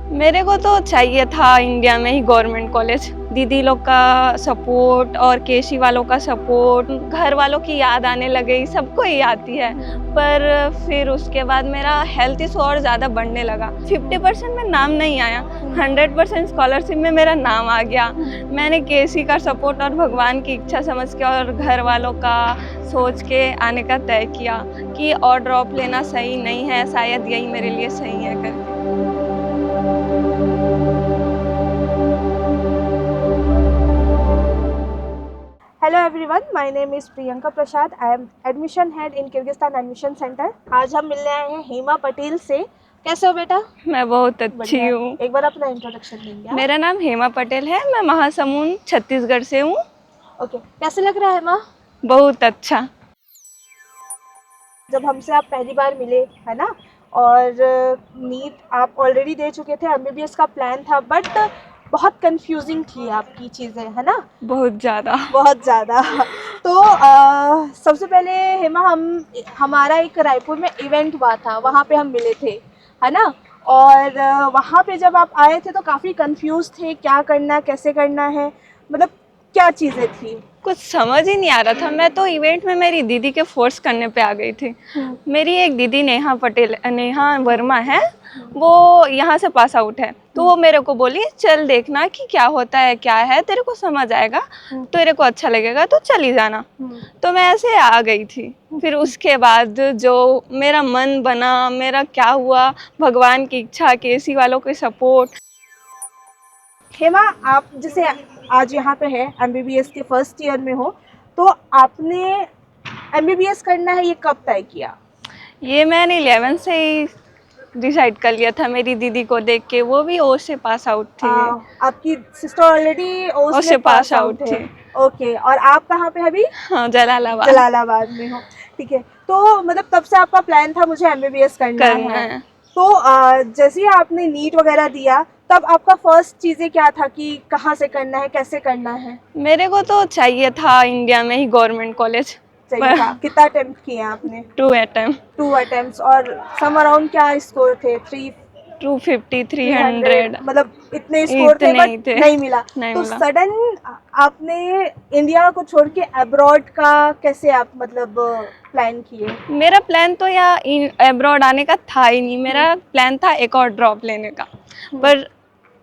मेरे को तो चाहिए था इंडिया में ही गवर्नमेंट कॉलेज। दीदी लोग का सपोर्ट और केसी वालों का सपोर्ट, घर वालों की याद आने लगी, सबको ही आती है। पर फिर उसके बाद मेरा हेल्थ इशू और ज़्यादा बढ़ने लगा। 50% में नाम नहीं आया, 100% स्कॉलरशिप में मेरा नाम आ गया। मैंने केसी का सपोर्ट और भगवान की इच्छा समझ के और घर वालों का सोच के आने का तय किया कि और ड्रॉप लेना सही नहीं है, शायद यही मेरे लिए सही है करके। Hello everyone, my name is Priyanka Prasad. I am admission head in Kyrgyzstan admission centre. आज हम मिलने आए हैं हेमा पटेल से। कैसे हो बेटा? मैं बहुत अच्छी हूँ। एक बार अपना इंट्रोडक्शन देंगे आप? मेरा नाम हेमा पटेल है, मैं महासमुंद छत्तीसगढ़ से हूँ। ओके, कैसे लग रहा है हेमा? बहुत अच्छा। जब हमसे आप पहली बार मिले, है ना, और नीट आप ऑलरेडी दे चुके थे, एमबीबीएस का प्लान था, बट बहुत कंफ्यूजिंग थी आपकी चीज़ें, है ना? बहुत ज़्यादा। बहुत ज़्यादा। तो सबसे पहले हेमा, हमारा एक रायपुर में इवेंट हुआ था, वहाँ पे हम मिले थे, है ना? और वहाँ पे जब आप आए थे तो काफ़ी कंफ्यूज थे, क्या करना कैसे करना है, मतलब क्या चीज़ें थी? कुछ समझ ही नहीं आ रहा था। मैं तो इवेंट में मेरी दीदी के फोर्स करने पे आ गई थी। मेरी एक दीदी नेहा वर्मा है, वो यहाँ से पास आउट है। तो वो मेरे को बोली चल देखना कि क्या होता है, क्या है, तेरे को समझ आएगा, तेरे को अच्छा लगेगा तो चली जाना। तो मैं ऐसे आ गई थी। फिर उसके बाद जो मेरा मन बना, मेरा क्या हुआ, भगवान की इच्छा, केसी वालों के सपोर्ट। हेमा, आप जैसे आज यहाँ पे है, एमबीबीएस के फर्स्ट ईयर में हो, तो आपने एमबीबीएस करना है ये कब तय किया? ये मैंने 11 से ही डिसाइड कर लिया था। मेरी दीदी को देख के, वो भी ओ से पास आउट थी। आपकी सिस्टर ऑलरेडी ओ ओस से में पास आउट थी। है। ओके, और आप कहाँ पे अभी? हाँ, जलालाबाद। जलालाबाद में हो, ठीक है। तो मतलब तब से आपका प्लान था मुझे एमबीबीएस करना है। तो जैसे ही आपने नीट वगैरह दिया, तब आपका फर्स्ट चीज़ें क्या था कि कहाँ से करना है, कैसे करना है? मेरे को तो चाहिए था इंडिया में ही गवर्नमेंट कॉलेज। चाहिए था। कितना अटेम्प्ट किए आपने? 2 अटेम्प्ट। 2 अटेम्प्ट्स। और सम अराउंड क्या स्कोर थे? 250 300, 300 मतलब इतने स्कोर थे, इतने ही बट थे। नहीं मिला। नहीं तो मिला। सडन आपने इंडिया को छोड़ के अब्रॉड का कैसे आप मतलब प्लान किए? मेरा प्लान तो यहाँ अब्रॉड आने का था ही नहीं। मेरा प्लान था एक और ड्रॉप लेने का।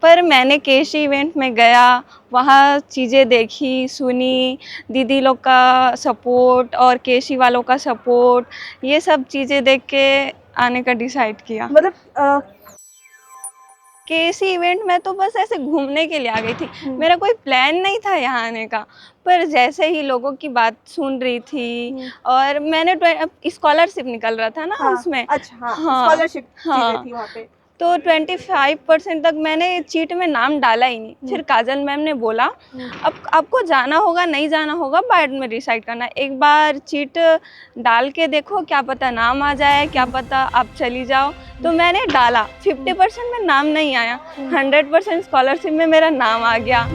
पर मैंने केशी इवेंट में गया, वहाँ चीज़ें देखी, सुनी, दीदी लोग का सपोर्ट और केशी वालों का सपोर्ट, ये सब चीज़ें देख के आने का डिसाइड किया। मतलब केसी इवेंट में तो बस ऐसे घूमने के लिए आ गई थी। मेरा कोई प्लान नहीं था यहाँ आने का। पर जैसे ही लोगों की बात सुन रही थी, और मैंने स्कॉलरशिप निकल रहा था ना उसमें। अच्छा, हाँ स्कॉलरशिप चीज़ें हाँ। थी वहाँ पे। तो 25% तक मैंने चीट में नाम डाला ही नहीं। फिर काजल मैम ने बोला अब आपको जाना होगा, नहीं जाना होगा, बाद में डिसाइड करना, एक बार चीट डाल के देखो, क्या पता नाम आ जाए, क्या पता आप चली जाओ। तो मैंने डाला, 50% में नाम नहीं आया, 100% स्कॉलरशिप में मेरा नाम आ गया।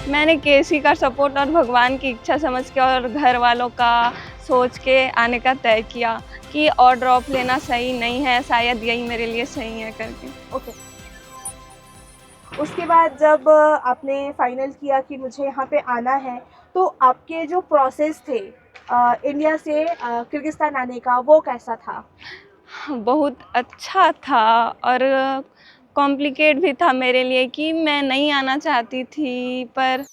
मैंने केसी का सपोर्ट और भगवान की इच्छा समझ के और घर वालों का सोच के आने का तय किया कि और ड्रॉप लेना सही नहीं है, शायद यही मेरे लिए सही है करके। ओके। उसके बाद जब आपने फाइनल किया कि मुझे यहाँ पे आना है, तो आपके जो प्रोसेस थे इंडिया से किर्गिस्तान आने का, वो कैसा था? बहुत अच्छा था और कॉम्प्लिकेट भी था मेरे लिए कि मैं नहीं आना चाहती थी, पर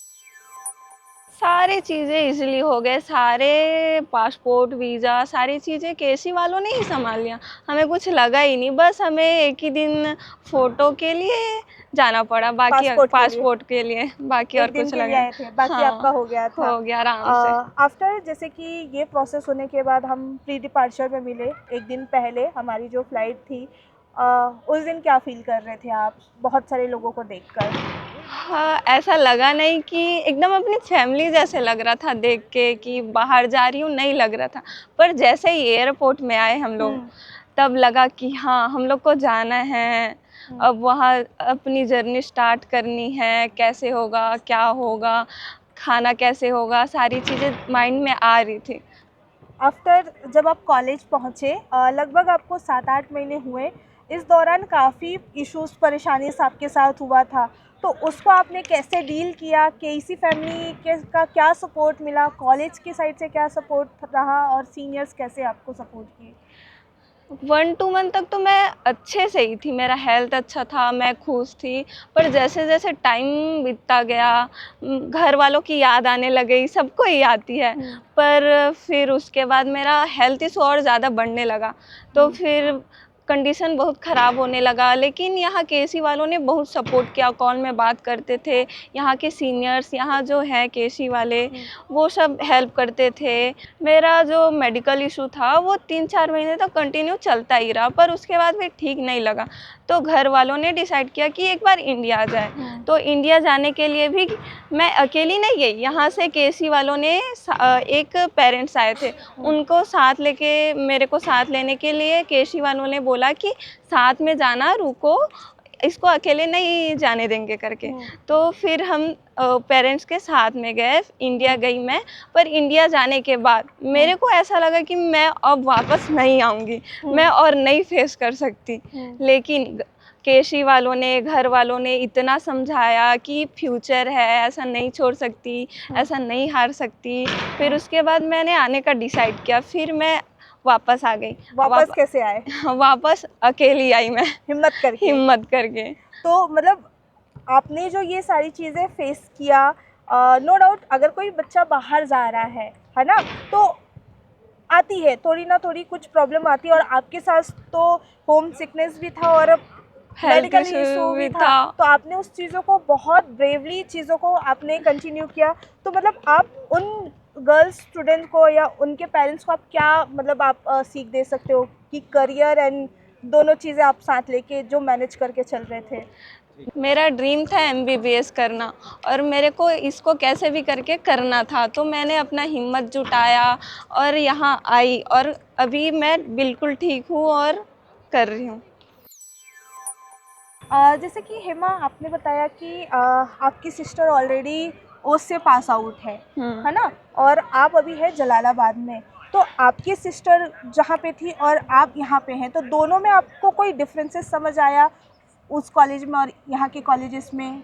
सारी चीज़ें इजीली हो गए। सारे पासपोर्ट, वीज़ा, सारी चीज़ें केसी वालों ने ही संभाल लिया। हमें कुछ लगा ही नहीं, बस हमें एक ही दिन फ़ोटो के लिए जाना पड़ा, बाकी पासपोर्ट के लिए बाकी और कुछ लगा। आए थे, बाकी आपका हो गया था। हो गया आराम से। आफ्टर जैसे कि ये प्रोसेस होने के बाद हम प्री डिपार्चर में मिले एक दिन पहले, हमारी जो फ्लाइट थी, उस दिन क्या फील कर रहे थे आप बहुत सारे लोगों को देखकर? हाँ, ऐसा लगा नहीं कि एकदम अपनी फैमिली जैसे लग रहा था देख के कि बाहर जा रही हूँ, नहीं लग रहा था। पर जैसे ही एयरपोर्ट में आए हम लोग, तब लगा कि हाँ हम लोग को जाना है। अब वहाँ अपनी जर्नी स्टार्ट करनी है, कैसे होगा, क्या होगा, खाना कैसे होगा, सारी चीज़ें माइंड में आ रही थी। आफ्टर जब आप कॉलेज पहुँचे, लगभग आपको 7-8 महीने हुए, इस दौरान काफ़ी इश्यूज़ परेशानी आपके साथ हुआ था, तो उसको आपने कैसे डील किया? केसी फैमिली के का क्या सपोर्ट मिला? कॉलेज की साइड से क्या सपोर्ट रहा और सीनियर्स कैसे आपको सपोर्ट किए? 1-2 मंथ तक तो मैं अच्छे से ही थी, मेरा हेल्थ अच्छा था, मैं खुश थी। पर जैसे-जैसे टाइम बीतता गया, घर वालों की याद आने लग गई, सबको ही आती है। पर फिर उसके बाद मेरा हेल्थ इश्यू और ज़्यादा बढ़ने लगा, तो फिर कंडीशन बहुत ख़राब होने लगा। लेकिन यहाँ केसी वालों ने बहुत सपोर्ट किया, कॉल में बात करते थे। यहाँ के सीनियर्स, यहाँ जो हैं केसी वाले, वो सब हेल्प करते थे। मेरा जो मेडिकल इशू था वो 3-4 महीने तक कंटिन्यू चलता ही रहा, पर उसके बाद भी ठीक नहीं लगा। तो घर वालों ने डिसाइड किया कि एक बार इंडिया आ जाए। तो इंडिया जाने के लिए भी मैं अकेली नहीं गई, यहाँ से केसी वालों ने एक पेरेंट्स आए थे, उनको साथ लेके, मेरे को साथ लेने के लिए केसी वालों ने बोला कि साथ में जाना, रुको, इसको अकेले नहीं जाने देंगे करके। तो फिर हम पेरेंट्स के साथ में गए, इंडिया गई मैं। पर इंडिया जाने के बाद मेरे को ऐसा लगा कि मैं अब वापस नहीं आऊँगी, मैं और नहीं फेस कर सकती। लेकिन केसी वालों ने, घर वालों ने इतना समझाया कि फ्यूचर है, ऐसा नहीं छोड़ सकती, ऐसा नहीं हार सकती। फिर उसके बाद मैंने आने का डिसाइड किया, फिर मैं वापस आ गई। वापस कैसे आए? वापस अकेली आई मैं, हिम्मत करके? हिम्मत करके। तो मतलब आपने जो ये सारी चीज़ें फेस किया, नो डाउट अगर कोई बच्चा बाहर जा रहा है ना, तो आती है थोड़ी ना थोड़ी कुछ प्रॉब्लम आती है, और आपके साथ तो होम सिकनेस भी था और हेल्थ मेडिकल इशू इशू भी भी था, था। तो आपने उस चीज़ों को बहुत ब्रेवली चीज़ों को आपने कंटिन्यू किया। तो मतलब आप उन गर्ल्स स्टूडेंट को या उनके पेरेंट्स को आप क्या मतलब आप सीख दे सकते हो कि करियर एंड दोनों चीज़ें आप साथ लेके जो मैनेज करके चल रहे थे? मेरा ड्रीम था एमबीबीएस करना, और मेरे को इसको कैसे भी करके करना था। तो मैंने अपना हिम्मत जुटाया और यहाँ आई, और अभी मैं बिल्कुल ठीक हूँ और कर रही हूँ। जैसे कि हेमा आपने बताया कि आपकी सिस्टर ऑलरेडी ओस से पास आउट है ना? और आप अभी है जलालाबाद में। तो आपकी सिस्टर जहाँ पे थी और आप यहाँ पे हैं, तो दोनों में आपको कोई डिफरेंसेस समझ आया उस कॉलेज में और यहाँ के कॉलेजेस में?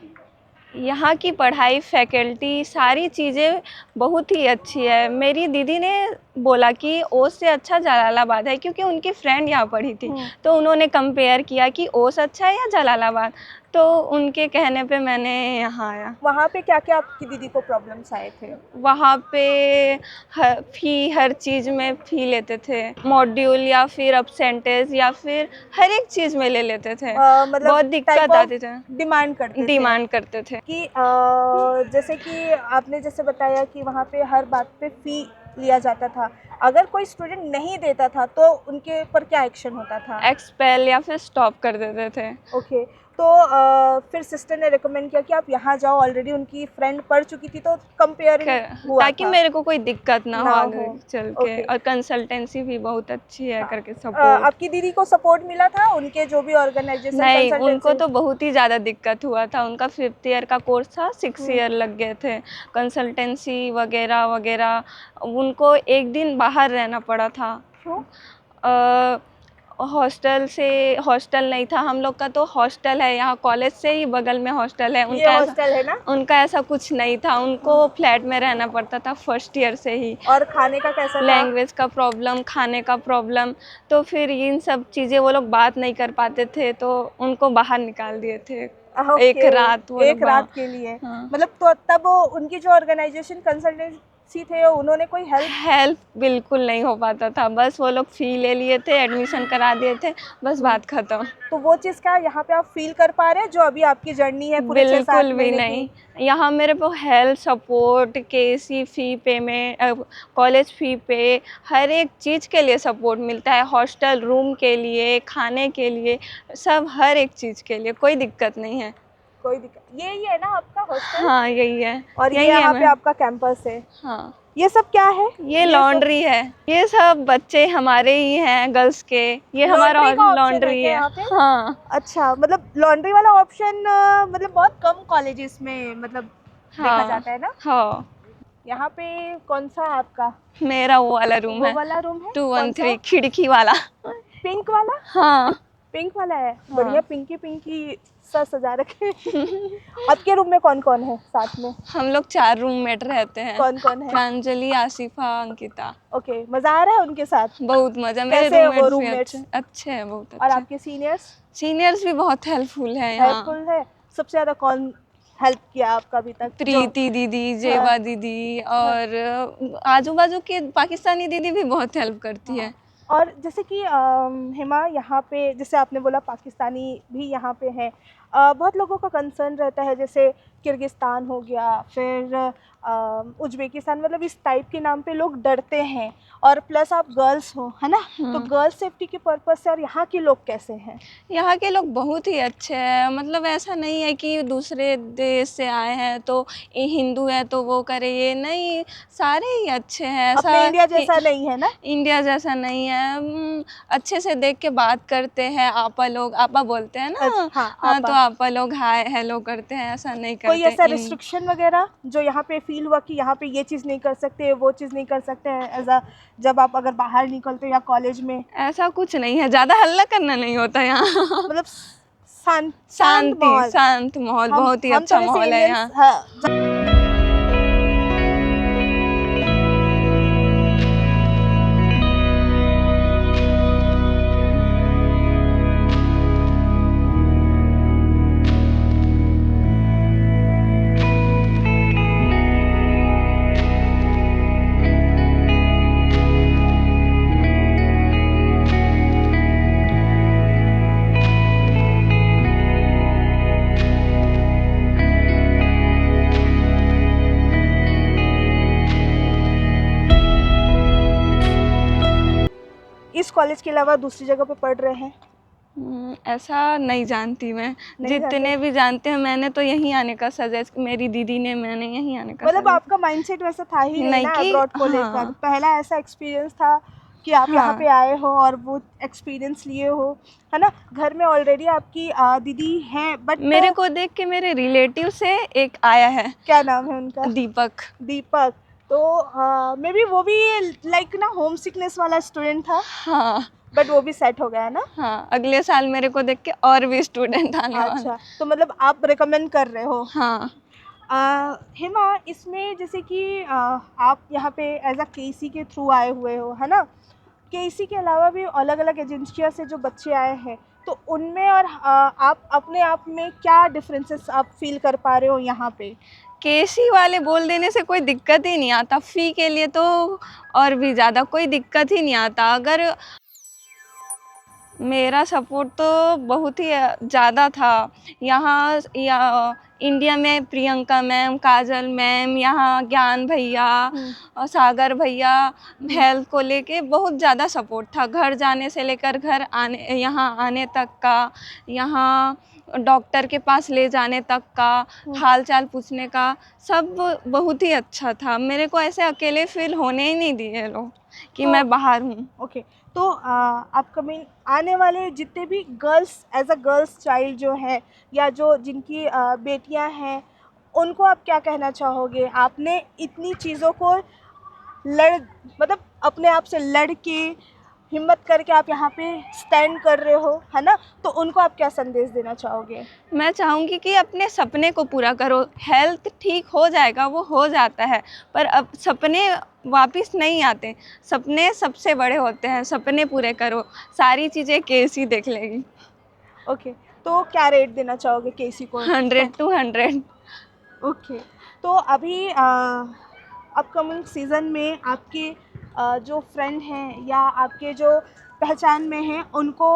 यहाँ की पढ़ाई, फैकल्टी, सारी चीज़ें बहुत ही अच्छी है। मेरी दीदी ने बोला कि ओस से अच्छा जलालाबाद है, क्योंकि उनकी फ्रेंड यहाँ पढ़ी थी। तो उन्होंने कंपेयर किया कि ओस अच्छा है या जलालाबाद, तो उनके कहने पे मैंने यहाँ आया। वहाँ पे क्या-क्या आपकी दीदी को प्रॉब्लम्स आए थे? वहाँ पे हर चीज़ में फ़ी लेते थे, मॉड्यूल या फिर अपसेंटेज या फिर हर एक चीज़ में ले लेते थे। मतलब बहुत दिक्कत आती थी, डिमांड करते थे डिमांड करते थे कि जैसे कि आपने जैसे बताया कि वहाँ पे हर बात पे फ़ी लिया जाता था। अगर कोई स्टूडेंट नहीं देता था तो उनके ऊपर क्या एक्शन होता था? एक्सपेल या फिर स्टॉप कर देते थे। ओके, तो फिर सिस्टर ने रिकमेंड किया कि आप यहाँ जाओ, ऑलरेडी उनकी फ्रेंड पढ़ चुकी थी तो कंपेयरिंग हुआ ताकि था। मेरे को कोई दिक्कत ना हो ना आगे हो। चल के। ओके। और कंसल्टेंसी भी बहुत अच्छी है करके सपोर्ट। आपकी दीदी को सपोर्ट मिला था उनके जो भी ऑर्गेनाइजेशन नहीं, उनको कंसल्टेंसी? तो बहुत ही ज़्यादा दिक्कत हुआ था। उनका 5th ईयर का कोर्स था, 6 ईयर लग गए थे। कंसल्टेंसी वगैरह वगैरह, उनको एक दिन बाहर रहना पड़ा था। क्यों? हॉस्टल नहीं था हम लोग का, तो हॉस्टल है यहाँ कॉलेज से ही बगल में हॉस्टल है। ये हॉस्टल है ना? उनका ऐसा कुछ नहीं था, उनको फ्लैट में रहना पड़ता था फर्स्ट ईयर से ही। और खाने का कैसा था? लैंग्वेज का प्रॉब्लम, खाने का प्रॉब्लम, तो फिर इन सब चीज़ें वो लोग बात नहीं कर पाते थे, तो उनको बाहर निकाल दिए थे। ओके, एक रात वो एक लोग रात के लिए। हाँ। मतलब तो तब वो उनकी जो ऑर्गेनाइजेशन कंसल्टेंसी थे उन्होंने कोई हेल्प बिल्कुल नहीं हो पाता था, बस वो लोग फ़ी ले लिए थे, एडमिशन करा दिए थे, बस बात ख़त्म। तो वो चीज़ क्या यहाँ पे आप फील कर पा रहे हैं जो अभी आपकी जर्नी है पूरे 6-7 बिल्कुल भी महीने नहीं। की? यहाँ मेरे को हेल्थ सपोर्ट, केसी फ़ी पेमेंट, कॉलेज फ़ी पे, हर एक चीज़ के लिए सपोर्ट मिलता है। हॉस्टल रूम के लिए, खाने के लिए, सब हर एक चीज़ के लिए कोई दिक्कत नहीं है। कोई दिक्कत यही है ना आपका हॉस्टल? हाँ, यही है। और ये यही है यहाँ पे मैं। आपका कैंपस है? हाँ। ये सब क्या है? ये लॉन्ड्री है, ये सब बच्चे हमारे ही हैं गर्ल्स के, ये हमारा Laundry का option लॉन्ड्री है है। यहाँ पे? हाँ अच्छा, मतलब लॉन्ड्री वाला ऑप्शन मतलब बहुत कम कॉलेजेस में मतलब देखा हाँ जाता है ना। हाँ। यहाँ पे कौन सा है आपका? मेरा वो वाला रूम वो है, वाला रूम है? 213 खिड़की वाला। पिंक वाला? हाँ पिंक वाला है, हाँ। बढ़िया पिंकी पिंकी सा सजा रखे। आपके रूम में कौन कौन है साथ में? हम लोग 4 रूममेट रहते हैं। कौन कौन है? प्रांजलि, आसिफा, अंकिता। ओके, मजा आ रहा है उनके साथ? बहुत मजा। मेरे कैसे है वो रूममेट्स भी roommates? अच्छे हैं, बहुत और अच्छे। आपके सीनियर्स सीनियर्स भी बहुत हेल्पफुल है यहाँ। हेल्पफुल है? सबसे ज्यादा कौन हेल्प किया आपका अभी तक? प्रीति दीदी, जेवा दीदी, और आजू बाजू के पाकिस्तानी दीदी भी बहुत हेल्प करती है। और जैसे कि हिमा, यहाँ पे जैसे आपने बोला पाकिस्तानी भी यहाँ पे हैं, बहुत लोगों का कंसर्न रहता है, जैसे किर्गिस्तान हो गया, फिर उज्बेकिस्तान, मतलब इस टाइप के नाम पे लोग डरते हैं। और प्लस आप गर्ल्स हो, है ना, तो गर्ल्स सेफ्टी के पर्पस से और यहाँ के लोग कैसे हैं? यहाँ के लोग बहुत ही अच्छे हैं, मतलब ऐसा नहीं है कि दूसरे देश से आए हैं तो ये हिंदू है तो वो करे, ये नहीं, सारे ही अच्छे हैं। अपने ऐसा इंडिया जैसा नहीं है ना? इंडिया जैसा नहीं है। अच्छे से देख के बात करते हैं, आपा लोग, आपा बोलते हैं ना। हाँ, हाँ, आपा। तो आपा लोग हाय हेलो करते हैं, ऐसा नहीं करते। कोई ऐसा रिस्ट्रिक्शन वगैरह जो यहाँ पे फील हुआ कि यहाँ पे ये चीज़ नहीं कर सकते, वो चीज़ नहीं कर सकते हैं, एज जब आप अगर बाहर निकलते हो या कॉलेज में? ऐसा कुछ नहीं है, ज़्यादा हल्ला करना नहीं होता यहाँ। मतलब शांत माहौल। शांत माहौल, बहुत ही हम अच्छा थोड़े से माहौल है Indians, यहाँ। हाँ, इस कॉलेज के अलावा दूसरी जगह पे पढ़ रहे हैं? ऐसा नहीं जानती मैं। नहीं जितने भी जानते हैं, मैंने तो यहीं आने का सजेस्ट, मेरी दीदी ने, मैंने यहीं आने का मतलब suggest- आपका माइंडसेट वैसा था ही नहीं नहीं ना कि- अब्रॉड को हाँ। लेकर? पहला ऐसा एक्सपीरियंस था कि आप यहाँ हाँ। पे आए हो और वो एक्सपीरियंस लिए हो, है ना। घर में ऑलरेडी आपकी दीदी हैं, बट मेरे को देख के मेरे रिलेटिव से एक आया है, क्या नाम है उनका? दीपक। दीपक। तो मे बी वो भी लाइक ना होम सिकनेस वाला स्टूडेंट था, हाँ बट वो भी सेट हो गया है ना? हाँ, अगले साल मेरे को देख के और भी स्टूडेंट आने वाले। अच्छा, तो मतलब आप रिकमेंड कर रहे हो? हाँ। हिमा, इसमें जैसे कि आप यहाँ पे एज अ केसी के थ्रू आए हुए हो, है ना। केसी के अलावा भी अलग अलग एजेंसियों से जो बच्चे आए हैं, तो उनमें और आप अपने आप में क्या डिफरेंसेस आप फील कर पा रहे हो यहाँ पे? केसी वाले बोल देने से कोई दिक्कत ही नहीं आता, फ़ी के लिए तो और भी ज़्यादा कोई दिक्कत ही नहीं आता। अगर मेरा सपोर्ट तो बहुत ही ज़्यादा था यहाँ, या इंडिया में प्रियंका मैम, काजल मैम, यहाँ ज्ञान भैया और सागर भैया, हेल्थ को लेके बहुत ज़्यादा सपोर्ट था। घर जाने से लेकर घर आने, यहाँ आने तक का, यहाँ डॉक्टर के पास ले जाने तक का, हाल चाल पूछने का, सब बहुत ही अच्छा था। मेरे को ऐसे अकेले फील होने ही नहीं दिए लोग कि तो- मैं बाहर हूँ। ओके, तो अपकमिंग आने वाले जितने भी girls, as a girls child जो है, या जो जिनकी बेटियां हैं, उनको आप क्या कहना चाहोगे? आपने इतनी चीज़ों को मतलब अपने आप से लड़ के, हिम्मत करके आप यहाँ पे स्टैंड कर रहे हो, है ना, तो उनको आप क्या संदेश देना चाहोगे? मैं चाहूँगी कि अपने सपने को पूरा करो। हेल्थ ठीक हो जाएगा, वो हो जाता है, पर अब सपने वापस नहीं आते। सपने सबसे बड़े होते हैं, सपने पूरे करो, सारी चीज़ें केसी देख लेगी। ओके, तो क्या रेट देना चाहोगे केसी को? 100 to 100। ओके, तो अभी अपकमिंग सीज़न में आपके जो फ्रेंड हैं या आपके जो पहचान में हैं, उनको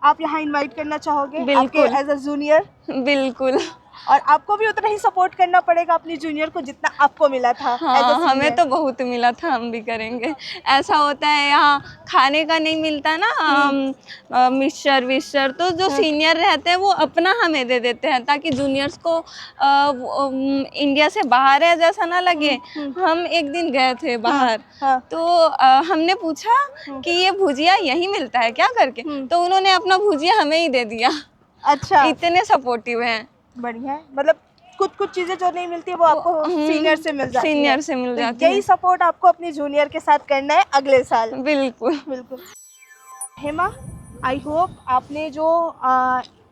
आप यहाँ इनवाइट करना चाहोगे? बिल्कुल। आपके एज अ जूनियर? बिल्कुल। और आपको भी उतना ही सपोर्ट करना पड़ेगा अपनी जूनियर को जितना आपको मिला था। हाँ, as a senior। हमें तो बहुत मिला था, हम भी करेंगे। ऐसा होता है यहाँ खाने का नहीं मिलता ना मिक्सचर विक्सचर, तो जो सीनियर रहते हैं वो अपना हमें दे देते हैं ताकि जूनियर्स को इंडिया से बाहर है जैसा ना लगे। हम एक दिन गए थे बाहर, हाँ। तो हमने पूछा कि ये भुजिया यही मिलता है क्या करके, तो उन्होंने अपना भुजिया हमें ही दे दिया। अच्छा, इतने सपोर्टिव हैं। बढ़िया है। मतलब कुछ चीजें जो नहीं मिलती है वो आपको सीनियर से मिल जाती है। सीनियर से मिल तो जाती है। यही सपोर्ट आपको अपनी जूनियर के साथ करना है अगले साल। बिल्कुल बिल्कुल। हेमा, आई होप आपने जो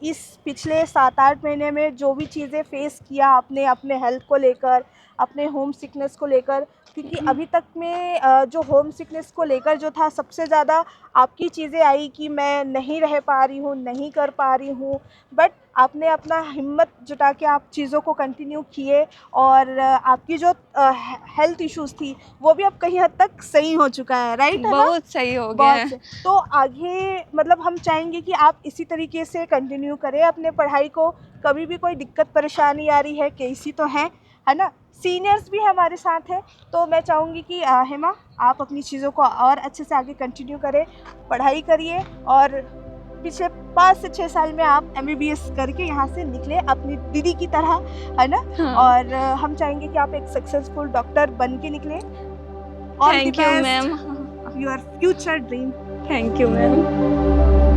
इस पिछले 7-8 महीने में जो भी चीज़ें फेस किया आपने अपने हेल्थ को लेकर, अपने होम सिकनेस को लेकर, क्योंकि अभी तक में जो होम सिकनेस को लेकर जो था सबसे ज़्यादा आपकी चीज़ें आई कि मैं नहीं रह पा रही हूँ, नहीं कर पा रही हूँ, बट आपने अपना हिम्मत जुटा के आप चीज़ों को कंटिन्यू किए और आपकी जो हेल्थ इश्यूज़ थी वो भी अब कहीं हद तक सही हो चुका है, राइट? बहुत सही हो गया है। तो आगे मतलब हम चाहेंगे कि आप इसी तरीके से कंटिन्यू करें अपने पढ़ाई को। कभी भी कोई दिक्कत परेशानी आ रही है, केसी तो है ना, सीनियर्स भी हमारे साथ हैं, तो मैं चाहूँगी कि हेमा आप अपनी चीज़ों को और अच्छे से आगे कंटिन्यू करें, पढ़ाई करिए और पिछले 5 से 6 साल में आप MBBS करके यहाँ से निकले अपनी दीदी की तरह, है ना? हाँ। और हम चाहेंगे कि आप एक सक्सेसफुल डॉक्टर बन के निकले। Thank you ma'am. Your future dream. Thank you ma'am.